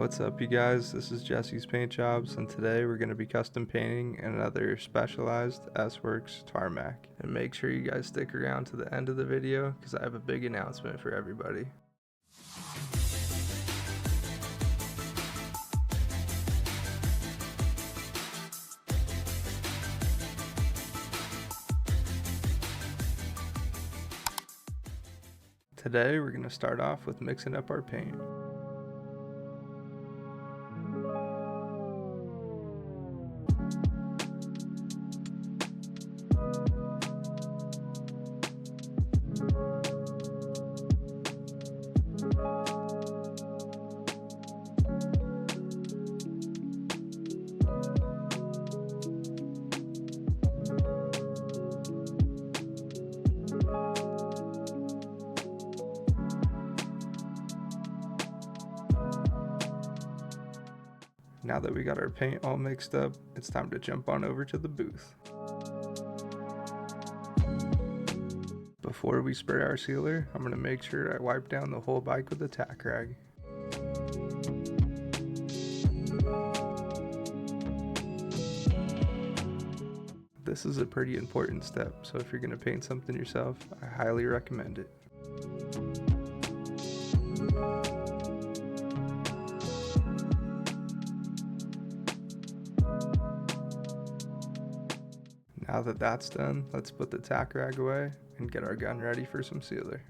What's up, you guys? This is Jesse's Paint Jobs, and today we're going to be custom painting another specialized S-Works Tarmac. And make sure you guys stick around to the end of the video because I have a big announcement for everybody. Today we're going to start off with mixing up our paint. Now that we got our paint all mixed up, it's time to jump on over to the booth. Before we spray our sealer, I'm going to make sure I wipe down the whole bike with a tack rag. This is a pretty important step, so if you're going to paint something yourself, I highly recommend it. Now that that's done, let's put the tack rag away and get our gun ready for some sealer.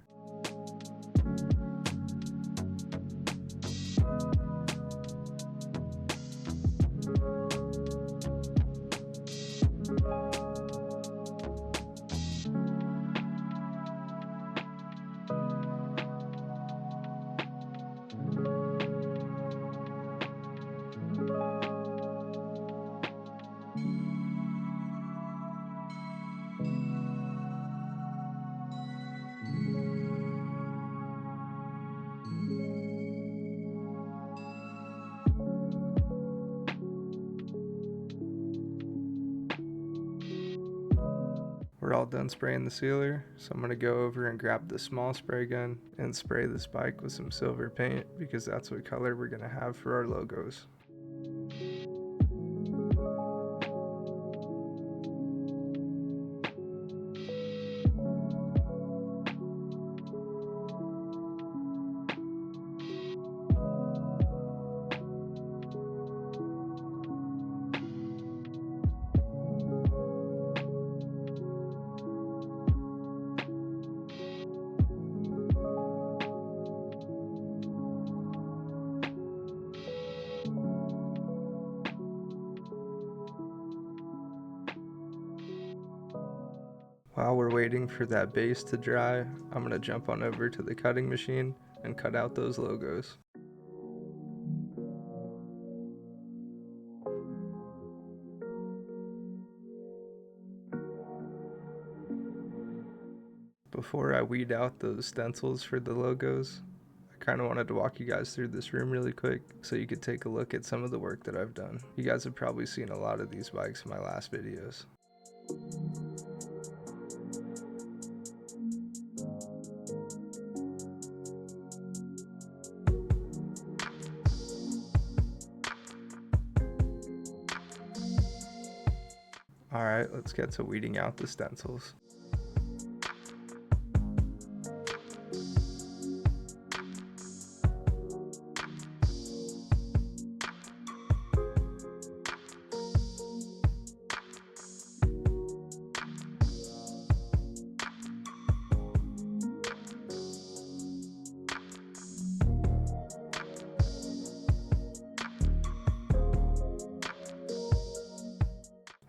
We're all done spraying the sealer, so I'm going to go over and grab the small spray gun and spray this bike with some silver paint because that's what color we're going to have for our logos. While we're waiting for that base to dry, I'm going to jump on over to the cutting machine and cut out those logos. Before I weed out those stencils for the logos, I kind of wanted to walk you guys through this room really quick so you could take a look at some of the work that I've done. You guys have probably seen a lot of these bikes in my last videos. Alright, let's get to weeding out the stencils.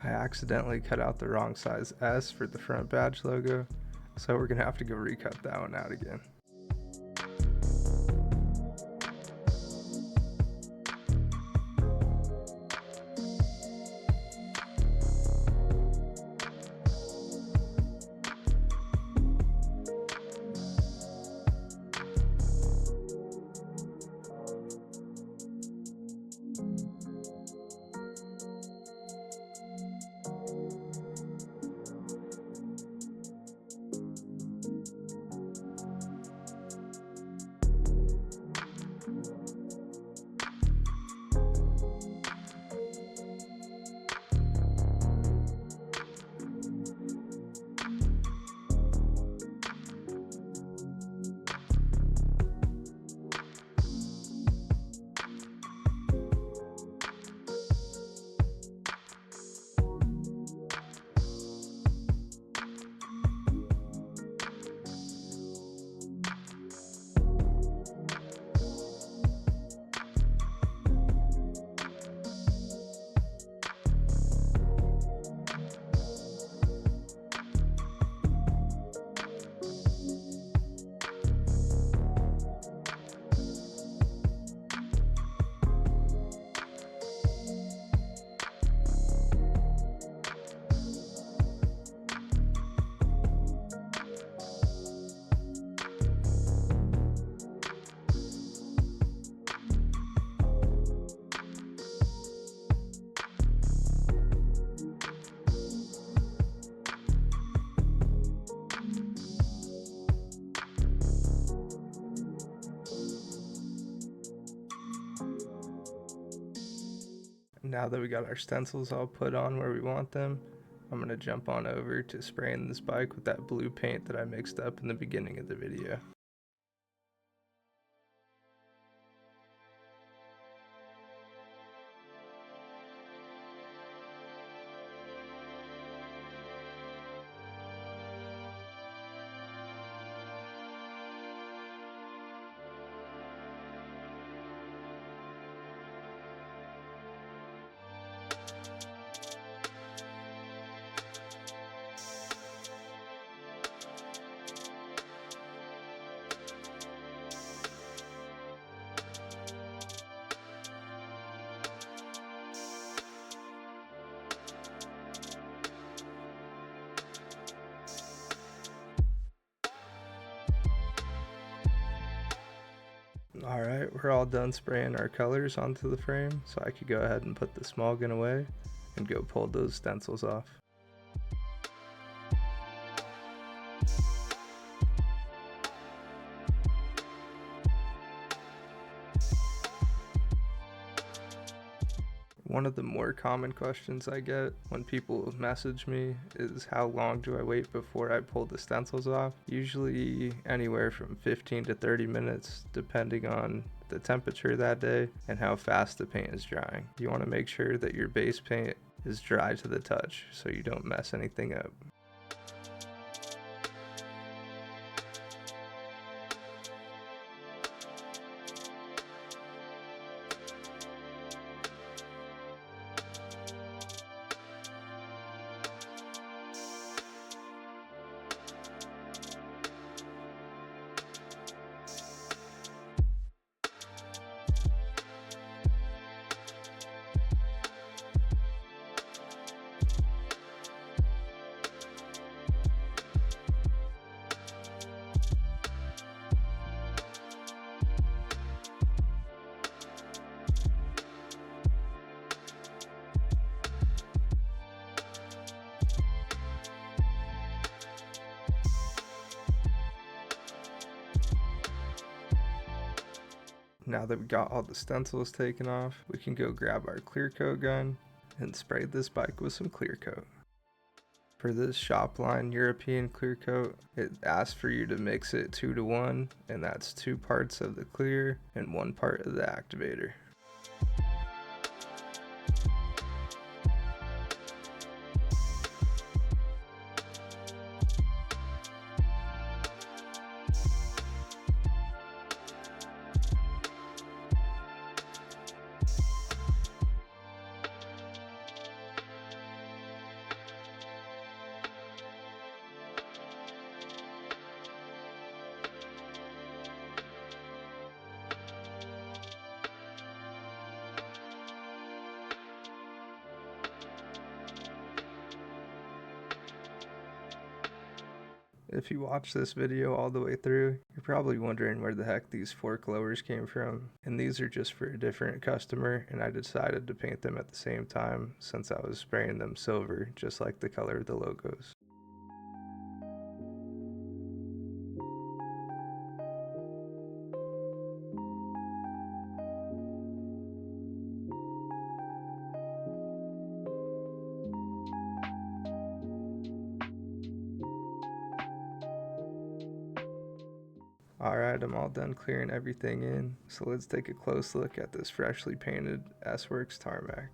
I accidentally cut out the wrong size S for the front badge logo, so we're gonna have to go recut that one out again. Now that we got our stencils all put on where we want them, I'm going to jump on over to spraying this bike with that blue paint that I mixed up in the beginning of the video. Alright, we're all done spraying our colors onto the frame, so I could go ahead and put the small gun away and go pull those stencils off. One of the more common questions I get when people message me is how long do I wait before I pull the stencils off? Usually anywhere from 15 to 30 minutes depending on the temperature that day and how fast the paint is drying. You want to make sure that your base paint is dry to the touch so you don't mess anything up. Now that we got all the stencils taken off, we can go grab our clear coat gun and spray this bike with some clear coat. For this Shopline European clear coat, it asks for you to mix it 2-to-1, and that's 2 parts of the clear and 1 part of the activator. If you watch this video all the way through, you're probably wondering where the heck these fork lowers came from. And these are just for a different customer, and I decided to paint them at the same time since I was spraying them silver, just like the color of the logos. Alright, I'm all done clearing everything in, so let's take a close look at this freshly painted S-Works Tarmac.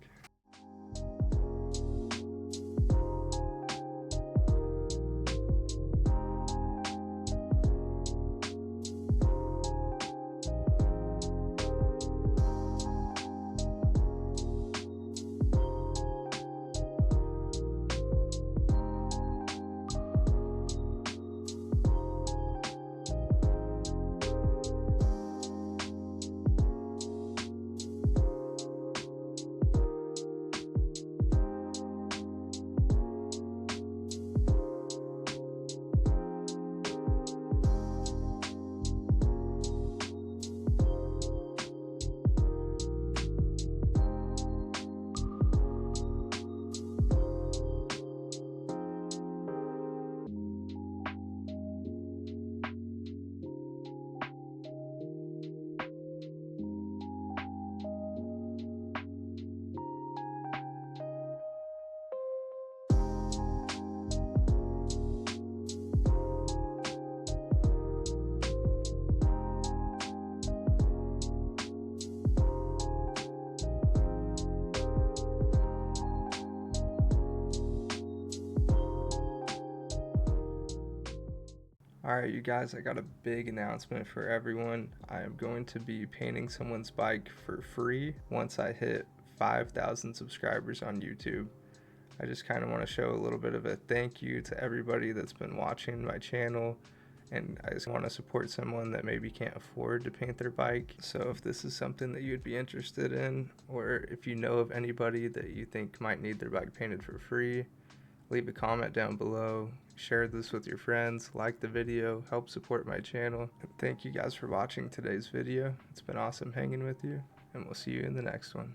Alright, you guys, I got a big announcement for everyone. I am going to be painting someone's bike for free once I hit 5,000 subscribers on YouTube. I just kind of want to show a little bit of a thank you to everybody that's been watching my channel, and I just want to support someone that maybe can't afford to paint their bike. So if this is something that you'd be interested in, or if you know of anybody that you think might need their bike painted for free, leave a comment down below, share this with your friends, like the video, help support my channel. And thank you guys for watching today's video. It's been awesome hanging with you, and we'll see you in the next one.